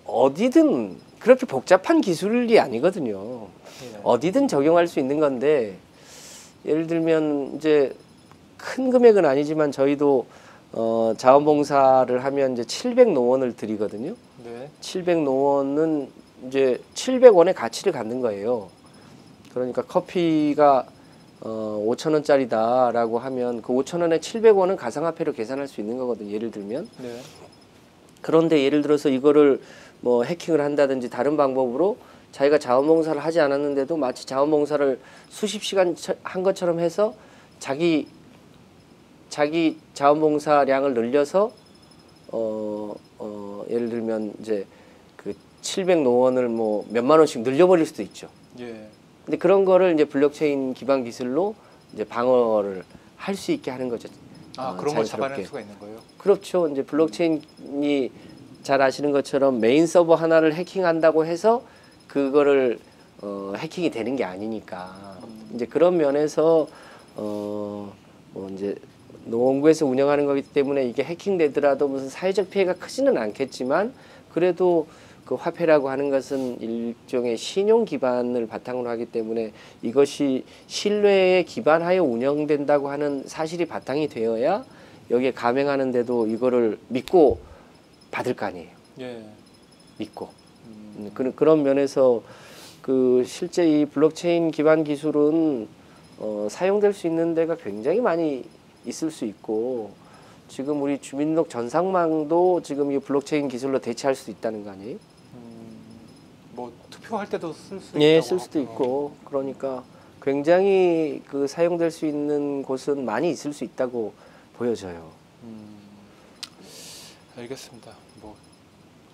어디든 그렇게 복잡한 기술이 아니거든요. 예. 어디든 적용할 수 있는 건데 예를 들면 이제 큰 금액은 아니지만 저희도 자원봉사를 하면 이제 700노원을 드리거든요. 네. 700노원은 이제 700원의 가치를 갖는 거예요. 그러니까 커피가 5,000원짜리다라고 하면 그 5,000원에 700원은 가상화폐로 계산할 수 있는 거거든요. 예를 들면. 네. 그런데 예를 들어서 이거를 뭐 해킹을 한다든지 다른 방법으로 자기가 자원봉사를 하지 않았는데도 마치 자원봉사를 수십 시간 한 것처럼 해서 자기 자원봉사량을 늘려서 예를 들면 이제 그 700노원을 뭐 몇만 원씩 늘려버릴 수도 있죠. 예. 근데 그런 거를 이제 블록체인 기반 기술로 이제 방어를 할 수 있게 하는 거죠. 아, 그런 걸 자연스럽게. 잡아낼 수가 있는 거예요? 그렇죠. 이제 블록체인이 잘 아시는 것처럼 메인 서버 하나를 해킹한다고 해서 그거를 해킹이 되는 게 아니니까 이제 그런 면에서 뭐 이제 노원구에서 운영하는 거기 때문에 이게 해킹되더라도 무슨 사회적 피해가 크지는 않겠지만 그래도 그 화폐라고 하는 것은 일종의 신용 기반을 바탕으로 하기 때문에 이것이 신뢰에 기반하여 운영된다고 하는 사실이 바탕이 되어야 여기에 감행하는데도 이거를 믿고 받을 거 아니에요. 예. 믿고. 그런 면에서 그 실제 이 블록체인 기반 기술은 사용될 수 있는 데가 굉장히 많이 있을 수 있고 지금 우리 주민등록 전산망도 지금 이 블록체인 기술로 대체할 수 있다는 거 아니에요? 뭐 투표할 때도 쓸 수 예, 있다고 쓸 수도 하고. 있고 그러니까 굉장히 그 사용될 수 있는 곳은 많이 있을 수 있다고 보여져요. 알겠습니다. 뭐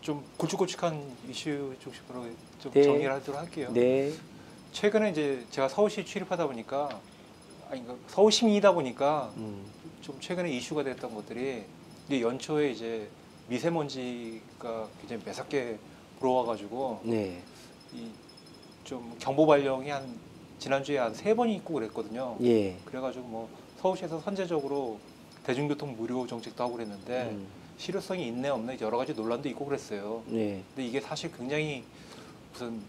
좀 굵직굵직한 이슈 중심으로 좀 네. 정리를 하도록 할게요. 네, 최근에 이제 제가 서울시 출입하다 보니까 그러니까 서울 시민이다 보니까 좀 최근에 이슈가 됐던 것들이 이제 연초에 이제 미세먼지가 굉장히 매섭게 불어와가지고 네, 이 좀 경보 발령이 한 지난주에 한 3번이 있고 그랬거든요. 예, 그래가지고 뭐 서울시에서 선제적으로 대중교통 무료 정책도 하고 그랬는데 실효성이 있네 없네 여러 가지 논란도 있고 그랬어요. 네, 근데 이게 사실 굉장히 무슨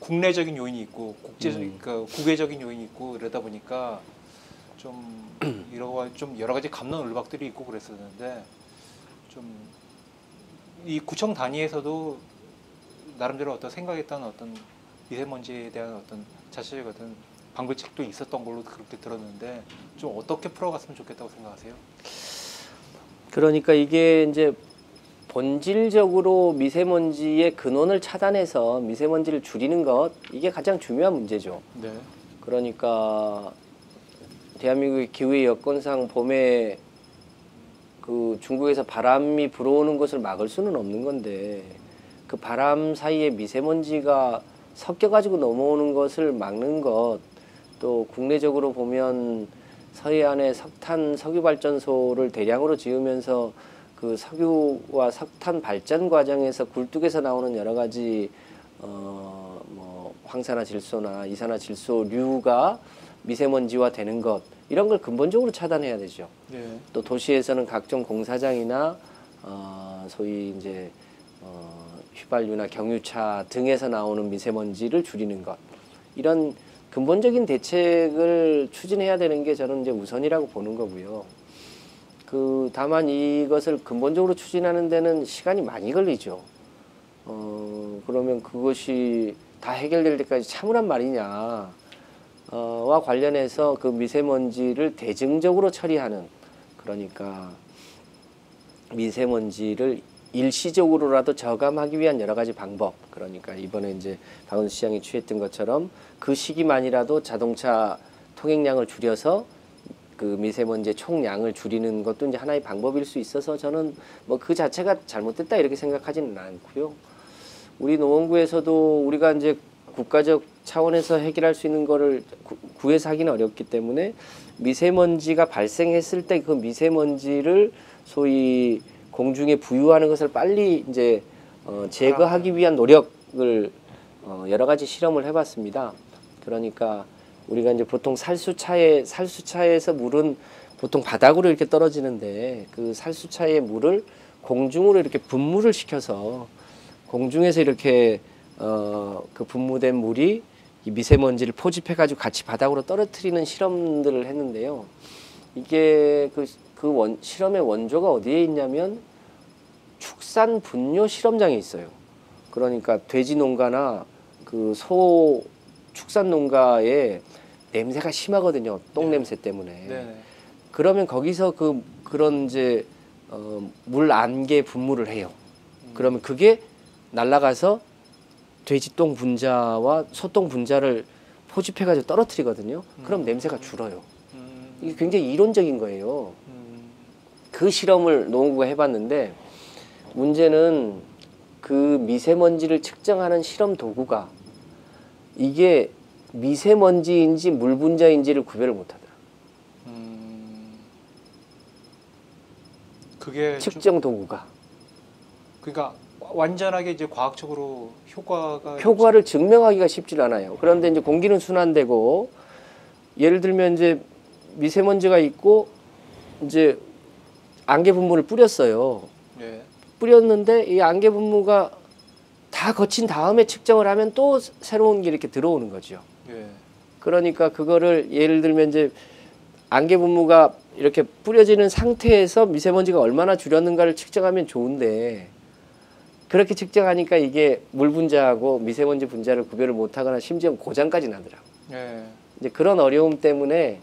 국내적인 요인이 있고 국제적인 그러니까 국외적인 요인이 있고 이러다 보니까 좀 좀 여러 가지 갑론을박들이 있고 그랬었는데 좀 이 구청 단위에서도 나름대로 어떤 생각했던 어떤 미세먼지에 대한 어떤 자체적 어떤 방부책도 있었던 걸로 그렇게 들었는데 좀 어떻게 풀어갔으면 좋겠다고 생각하세요? 그러니까 이게 이제 본질적으로 미세먼지의 근원을 차단해서 미세먼지를 줄이는 것 이게 가장 중요한 문제죠. 네. 그러니까 대한민국의 기후의 여건상 봄에 그 중국에서 바람이 불어오는 것을 막을 수는 없는 건데 그 바람 사이에 미세먼지가 섞여가지고 넘어오는 것을 막는 것 또 국내적으로 보면 서해안에 석탄 석유 발전소를 대량으로 지으면서 그 석유와 석탄 발전 과정에서 굴뚝에서 나오는 여러 가지 뭐 황산화질소나 이산화질소류가 미세먼지화 되는 것 이런 걸 근본적으로 차단해야 되죠. 네. 또 도시에서는 각종 공사장이나 소위 이제 휘발유나 경유차 등에서 나오는 미세먼지를 줄이는 것 이런 근본적인 대책을 추진해야 되는 게 저는 이제 우선이라고 보는 거고요. 그 다만 이것을 근본적으로 추진하는 데는 시간이 많이 걸리죠. 그러면 그것이 다 해결될 때까지 참으란 말이냐. 와 관련해서 그 미세먼지를 대증적으로 처리하는 그러니까 미세먼지를 일시적으로라도 저감하기 위한 여러 가지 방법 그러니까 이번에 이제 박원순 시장이 취했던 것처럼 그 시기만이라도 자동차 통행량을 줄여서 그 미세먼지의 총량을 줄이는 것도 이제 하나의 방법일 수 있어서 저는 뭐 그 자체가 잘못됐다 이렇게 생각하지는 않고요. 우리 노원구에서도 우리가 이제 국가적 차원에서 해결할 수 있는 거를 구에서 하기는 어렵기 때문에 미세먼지가 발생했을 때 그 미세먼지를 소위 공중에 부유하는 것을 빨리 이제 제거하기 위한 노력을 여러 가지 실험을 해봤습니다. 그러니까 우리가 이제 보통 살수차에서 물은 보통 바닥으로 이렇게 떨어지는데 그 살수차의 물을 공중으로 이렇게 분무를 시켜서 공중에서 이렇게 그 분무된 물이 이 미세먼지를 포집해가지고 같이 바닥으로 떨어뜨리는 실험들을 했는데요. 이게 실험의 원조가 어디에 있냐면 축산 분뇨 실험장에 있어요. 그러니까 돼지 농가나 그 소 축산 농가에 냄새가 심하거든요. 똥 냄새 때문에. 네. 그러면 거기서 그런 이제 물 안개 분무를 해요. 그러면 그게 날아가서 돼지 똥 분자와 소똥 분자를 포집해가지고 떨어뜨리거든요. 그럼 냄새가 줄어요. 이게 굉장히 이론적인 거예요. 그 실험을 노원구가 해봤는데 문제는 그 미세먼지를 측정하는 실험 도구가 이게 미세먼지인지 물 분자인지를 구별을 못하더라. 그게 측정 도구가. 그러니까 완전하게 이제 과학적으로 효과를 증명하기가 쉽지 않아요. 그런데 이제 공기는 순환되고 예를 들면 이제 미세먼지가 있고 이제 안개 분무를 뿌렸어요. 예. 뿌렸는데 이 안개 분무가 다 다 거친 다음에 측정을 하면 또 새로운 게 이렇게 들어오는 거죠. 예. 그러니까 그거를 예를 들면 이제 안개 분무가 이렇게 뿌려지는 상태에서 미세먼지가 얼마나 줄였는가를 측정하면 좋은데 그렇게 측정하니까 이게 물 분자하고 미세먼지 분자를 구별을 못하거나 심지어 고장까지 나더라고요. 예. 이제 그런 어려움 때문에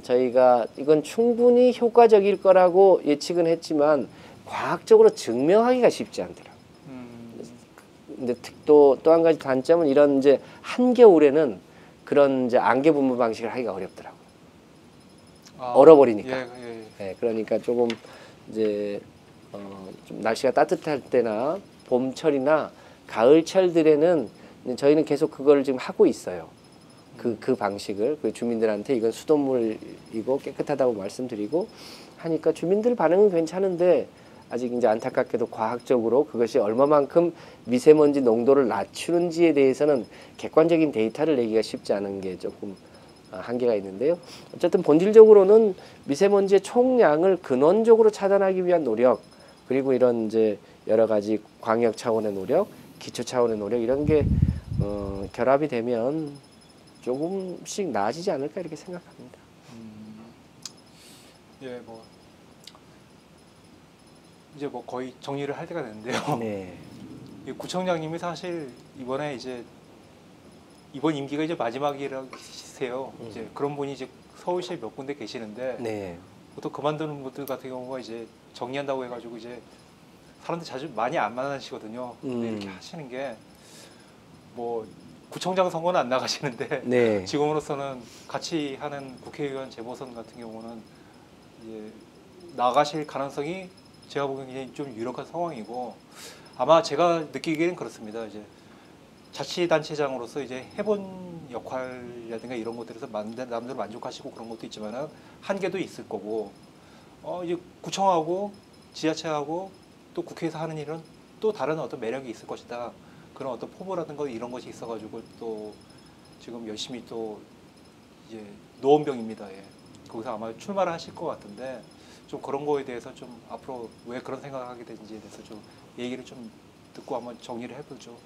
저희가 이건 충분히 효과적일 거라고 예측은 했지만 과학적으로 증명하기가 쉽지 않더라고요. 근데 또 한 가지 단점은 이런 이제 한겨울에는 그런 이제 안개 분무 방식을 하기가 어렵더라고요. 아, 얼어버리니까. 예, 예, 예. 네, 그러니까 조금 이제 좀 날씨가 따뜻할 때나 봄철이나 가을철들에는 저희는 계속 그걸 지금 하고 있어요. 그 방식을 그 주민들한테 이건 수돗물이고 깨끗하다고 말씀드리고 하니까 주민들 반응은 괜찮은데 아직 이제 안타깝게도 과학적으로 그것이 얼마만큼 미세먼지 농도를 낮추는지에 대해서는 객관적인 데이터를 내기가 쉽지 않은 게 조금 한계가 있는데요. 어쨌든 본질적으로는 미세먼지의 총량을 근원적으로 차단하기 위한 노력 그리고 이런 이제 여러 가지 광역 차원의 노력, 기초 차원의 노력 이런 게 결합이 되면 조금씩 나아지지 않을까 이렇게 생각합니다. 예, 뭐 이제 뭐 거의 정리를 할 때가 됐는데요. 네. 이 구청장님이 사실 이번에 이제 이번 임기가 이제 마지막이라세요. 이제 그런 분이 이제 서울시에 몇 군데 계시는데 네. 보통 그만두는 분들 같은 경우가 이제 정리한다고 해가지고 이제 사람들 자주 많이 안 만나시거든요. 근데 이렇게 하시는 게 뭐 구청장 선거는 안 나가시는데 네. 지금으로서는 같이 하는 국회의원 재보선 같은 경우는 이제 나가실 가능성이 제가 보기에는 좀 유력한 상황이고 아마 제가 느끼기에는 그렇습니다. 이제 자치단체장으로서 이제 해본 역할이라든가 이런 것들에서 남들 만족하시고 그런 것도 있지만은 한계도 있을 거고 이제 구청하고 지자체하고 또 국회에서 하는 일은 또 다른 어떤 매력이 있을 것이다. 그런 어떤 포부라든가 이런 것이 있어가지고 또 지금 열심히 또 이제 노원병입니다. 예. 거기서 아마 출마를 하실 것 같은데 좀 그런 거에 대해서 좀 앞으로 왜 그런 생각을 하게 되는지에 대해서 좀 얘기를 좀 듣고 한번 정리를 해보죠.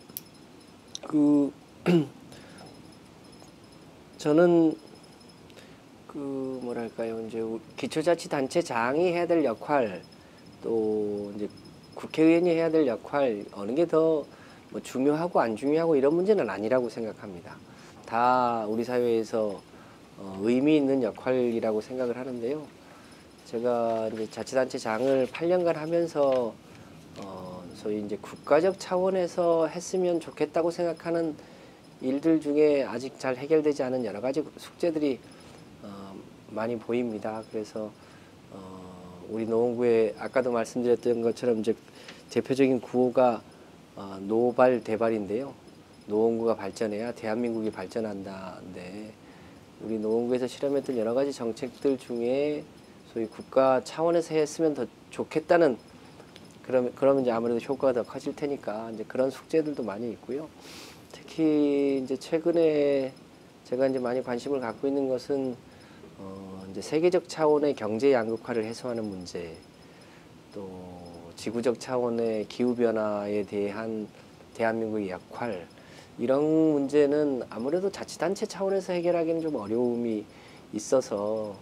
저는 뭐랄까요 이제 기초자치단체장이 해야 될 역할 또 이제 국회의원이 해야 될 역할 어느 게 더 뭐 중요하고 안 중요하고 이런 문제는 아니라고 생각합니다. 다 우리 사회에서 의미 있는 역할이라고 생각을 하는데요. 제가 이제 자치단체장을 8년간 하면서 소위 이제 국가적 차원에서 했으면 좋겠다고 생각하는 일들 중에 아직 잘 해결되지 않은 여러 가지 숙제들이 많이 보입니다. 그래서 우리 노원구에 아까도 말씀드렸던 것처럼 이제 대표적인 구호가 노발 대발인데요. 노원구가 발전해야 대한민국이 발전한다인데 우리 노원구에서 실험했던 여러 가지 정책들 중에 소위 국가 차원에서 했으면 더 좋겠다는 그러면 이제 아무래도 효과가 더 커질 테니까 이제 그런 숙제들도 많이 있고요. 특히 이제 최근에 제가 이제 많이 관심을 갖고 있는 것은 이제 세계적 차원의 경제 양극화를 해소하는 문제, 또 지구적 차원의 기후 변화에 대한 대한민국의 역할 이런 문제는 아무래도 자치단체 차원에서 해결하기는 좀 어려움이 있어서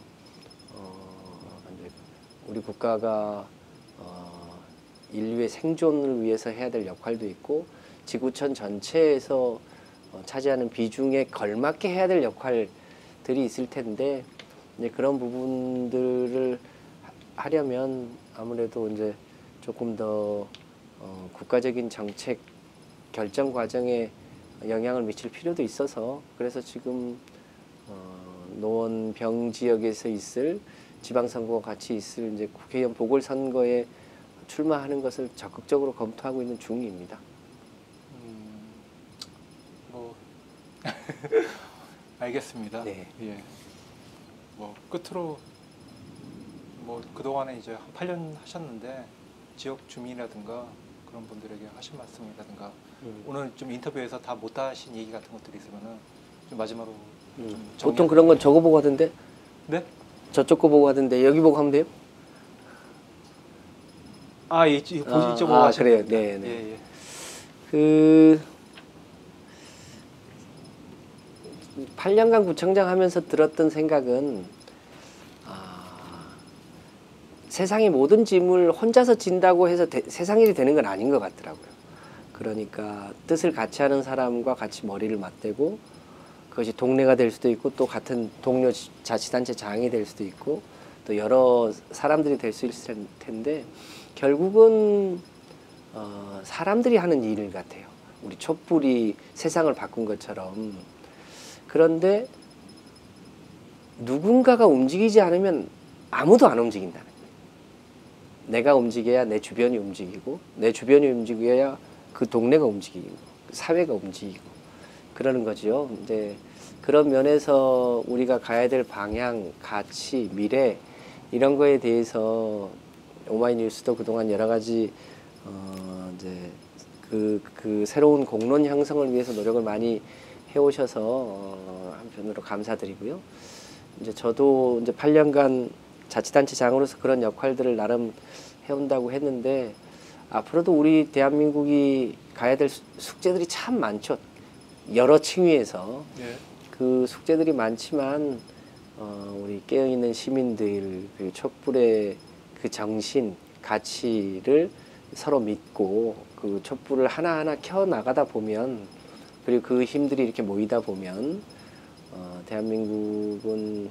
우리 국가가 인류의 생존을 위해서 해야 될 역할도 있고 지구촌 전체에서 차지하는 비중에 걸맞게 해야 될 역할들이 있을 텐데 이제 그런 부분들을 하려면 아무래도 이제 조금 더 국가적인 정책 결정 과정에 영향을 미칠 필요도 있어서 그래서 지금 노원병 지역에서 있을 지방선거와 같이 있을 이제 국회의원 보궐선거에 출마하는 것을 적극적으로 검토하고 있는 중입니다. 뭐 알겠습니다. 네. 예. 뭐 끝으로 뭐 그동안에 이제 한 8년 하셨는데 지역 주민이라든가 그런 분들에게 하신 말씀이라든가 오늘 좀 인터뷰에서 다 못하신 얘기 같은 것들이 있으면은 좀 마지막으로 좀 보통 그런 건 저거 보고 하던데? 네? 저쪽 거 보고 하던데 여기 보고 하면 돼요? 이쪽 보고 하시면 그래요. 됩니다. 네, 네. 예, 예. 그 8년간 구청장 하면서 들었던 생각은 세상의 모든 짐을 혼자서 진다고 해서 세상 일이 되는 건 아닌 것 같더라고요. 그러니까 뜻을 같이 하는 사람과 같이 머리를 맞대고 그것이 동네가 될 수도 있고 또 같은 동료 자치단체 장이 될 수도 있고 또 여러 사람들이 될 수 있을 텐데 결국은 사람들이 하는 일 같아요. 우리 촛불이 세상을 바꾼 것처럼. 그런데 누군가가 움직이지 않으면 아무도 안 움직인다는 거예요. 내가 움직여야 내 주변이 움직이고 내 주변이 움직여야 그 동네가 움직이고 사회가 움직이고 그러는 거죠. 이제 그런 면에서 우리가 가야 될 방향, 가치, 미래 이런 거에 대해서 오마이뉴스도 그동안 여러 가지 이제 그 새로운 공론 형성을 위해서 노력을 많이 해오셔서 한편으로 감사드리고요. 이제 저도 이제 8년간 자치단체장으로서 그런 역할들을 나름 해온다고 했는데 앞으로도 우리 대한민국이 가야 될 숙제들이 참 많죠. 여러 층위에서 예. 그 숙제들이 많지만 우리 깨어있는 시민들 그 촛불의 그 정신, 가치를 서로 믿고 그 촛불을 하나하나 켜 나가다 보면 그리고 그 힘들이 이렇게 모이다 보면 대한민국은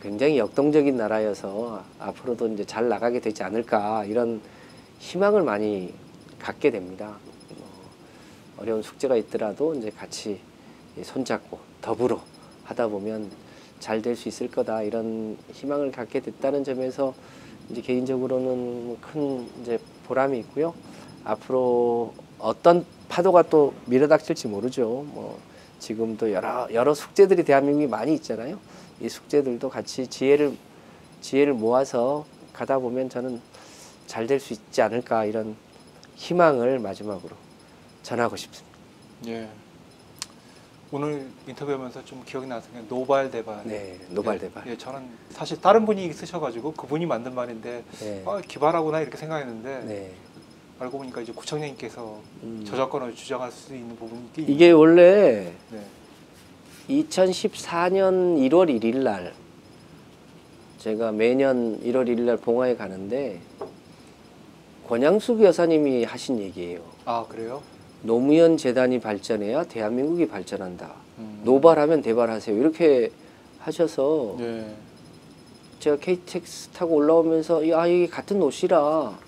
굉장히 역동적인 나라여서 앞으로도 이제 잘 나가게 되지 않을까 이런 희망을 많이 갖게 됩니다. 어려운 숙제가 있더라도 이제 같이 손잡고 더불어 하다 보면 잘 될 수 있을 거다 이런 희망을 갖게 됐다는 점에서 이제 개인적으로는 큰 이제 보람이 있고요. 앞으로 어떤 파도가 또 밀어닥칠지 모르죠. 뭐 지금도 여러 숙제들이 대한민국이 많이 있잖아요. 이 숙제들도 같이 지혜를 모아서 가다 보면 저는 잘 될 수 있지 않을까 이런 희망을 마지막으로 전하고 싶습니다. 예. 오늘 인터뷰하면서 좀 기억이 나서 그냥 노발대발. 네, 노발대발. 예, 저는 사실 다른 분이 쓰셔가지고 그분이 만든 말인데 네. 기발하구나 이렇게 생각했는데 네. 알고 보니까 이제 구청장님께서 저작권을 주장할 수 있는 부분이 이게 원래 네. 2014년 1월 1일 날 제가 매년 1월 1일 날 봉화에 가는데 권양숙 여사님이 하신 얘기예요. 아 그래요? 노무현 재단이 발전해야 대한민국이 발전한다. 노발하면 대발하세요. 이렇게 하셔서 네. 제가 KTX 타고 올라오면서 야 이게 같은 노시라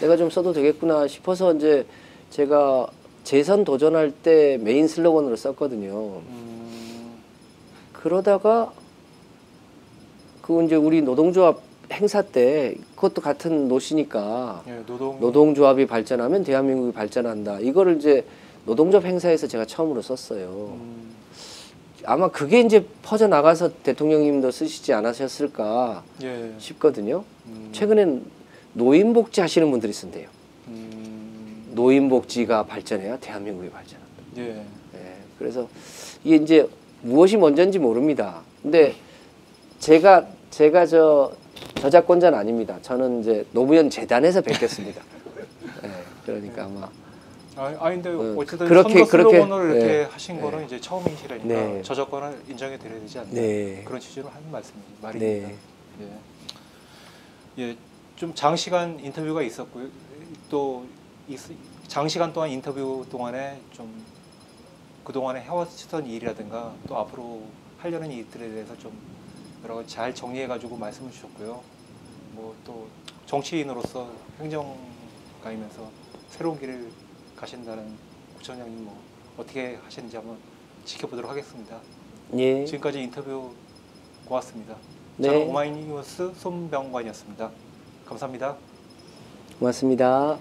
내가 좀 써도 되겠구나 싶어서 이제 제가 재선 도전할 때 메인 슬로건으로 썼거든요. 그러다가 그 이제 우리 노동조합 행사 때 그것도 같은 노시니까 예, 노동조합이 발전하면 대한민국이 발전한다. 이거를 이제 노동조합 행사에서 제가 처음으로 썼어요. 아마 그게 이제 퍼져 나가서 대통령님도 쓰시지 않으셨을까 예. 싶거든요. 최근엔 노인복지 하시는 분들이 쓴대요. 노인복지가 발전해야 대한민국이 발전한다. 예. 네, 그래서 이게 이제 무엇이 먼저인지 모릅니다. 근데 제가 저작권자는 아닙니다. 저는 이제 노무현 재단에서 뵙겠습니다. 네, 그러니까 아마 근데 어쨌든 그렇게 선거 슬로건을 이렇게 네, 하신 거는 이제 처음이시라니까 네. 저작권을 인정해 드려야 되지 않나 네. 그런 취지로 하는 말입니다. 네. 예, 좀 장시간 인터뷰가 있었고요. 또 장시간 동안 인터뷰 동안에 좀 그동안에 해왔던 일이라든가 또 앞으로 하려는 일들에 대해서 좀 여러 가지 잘 정리해가지고 말씀을 주셨고요. 뭐 또 정치인으로서 행정가이면서 새로운 길을 가신다는 구청장님 뭐 어떻게 하시는지 한번 지켜보도록 하겠습니다. 예. 지금까지 인터뷰 고맙습니다. 네. 저는 오마이뉴스 손병관이었습니다. 감사합니다. 고맙습니다.